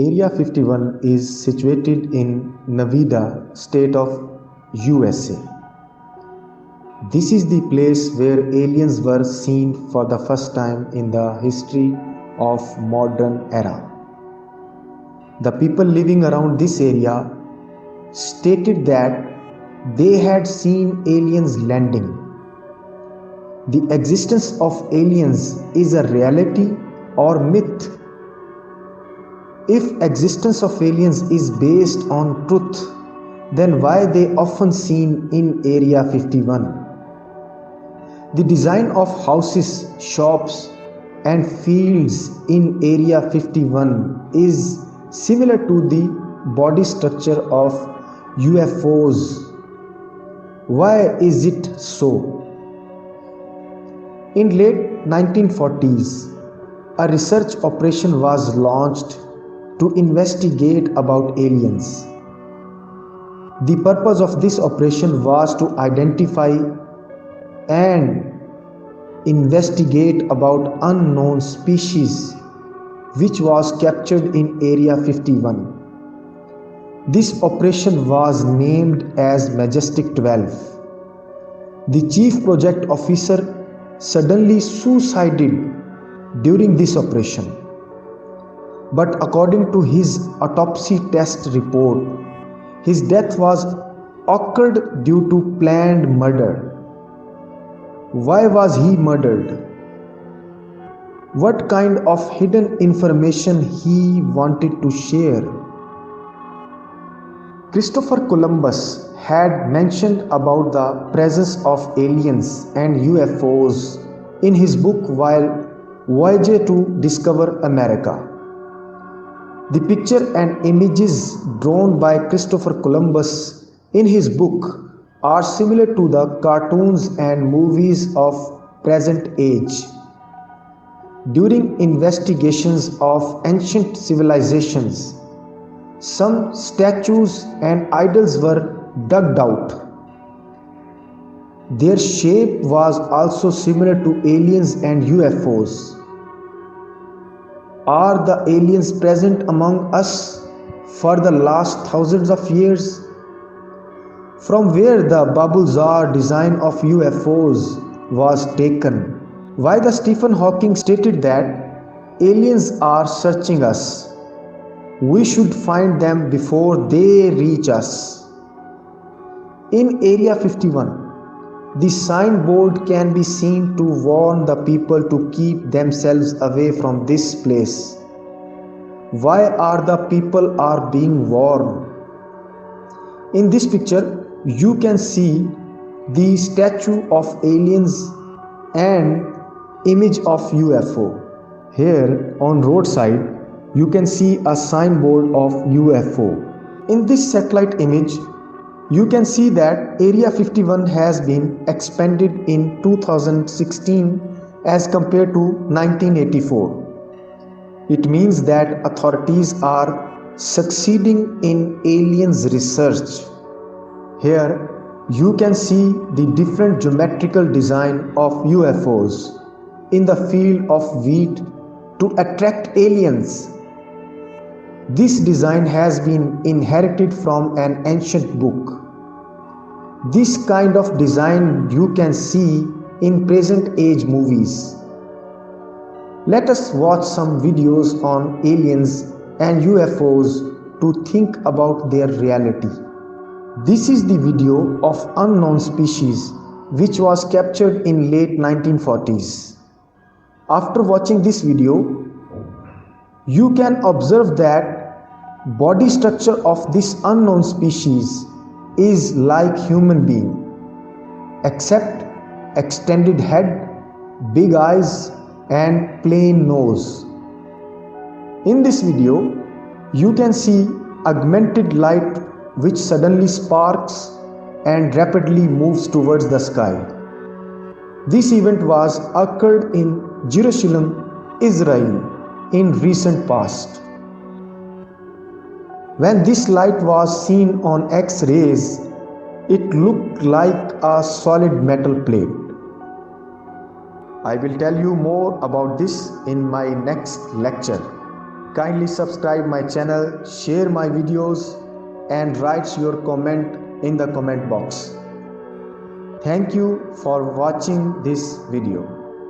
Area 51 is situated in Nevada state of USA. This is the place where aliens were seen for the first time in the history of modern era. The people living around this area stated that they had seen aliens landing. The existence of aliens is a reality or myth? If existence of aliens is based on truth, then why they often seen in Area 51? The design of houses, shops and fields in Area 51 is similar to the body structure of UFOs. Why is it so? In late 1940s, a research operation was launched to investigate about aliens. The purpose of this operation was to identify and investigate about unknown species which was captured in Area 51. This operation was named as Majestic 12. The chief project officer suddenly suicided during this operation. But according to his autopsy test report, his death was occurred due to planned murder. Why was he murdered? What kind of hidden information he wanted to share? Christopher Columbus had mentioned about the presence of aliens and UFOs in his book while voyaging to discover America. The picture and images drawn by Christopher Columbus in his book are similar to the cartoons and movies of present age. During investigations of ancient civilizations, some statues and idols were dug out. Their shape was also similar to aliens and UFOs. Are the aliens present among us for the last thousands of years? From where the Babuzar design of UFOs was taken? Why the Stephen Hawking stated that aliens are searching us? We should find them before they reach us. In Area 51, the signboard can be seen to warn the people to keep themselves away from this place. Why are the people are being warned? In this picture, you can see the statue of aliens and image of UFO. Here on roadside, you can see a signboard of UFO. In this satellite image, you can see that Area 51 has been expanded in 2016 as compared to 1984. It means that authorities are succeeding in aliens research. Here you can see the different geometrical design of UFOs in the field of wheat to attract aliens. This design has been inherited from an ancient book. This kind of design you can see in present age movies. Let us watch some videos on aliens and UFOs to think about their reality. This is the video of unknown species which was captured in late 1940s. After watching this video, you can observe that body structure of this unknown species is like human being, except extended head, big eyes and plain nose. In this video, you can see augmented light which suddenly sparks and rapidly moves towards the sky. This event was occurred in Jerusalem, Israel in recent past. When this light was seen on X-rays, it looked like a solid metal plate. I will tell you more about this in my next lecture. Kindly subscribe my channel, share my videos and write your comment in the comment box. Thank you for watching this video.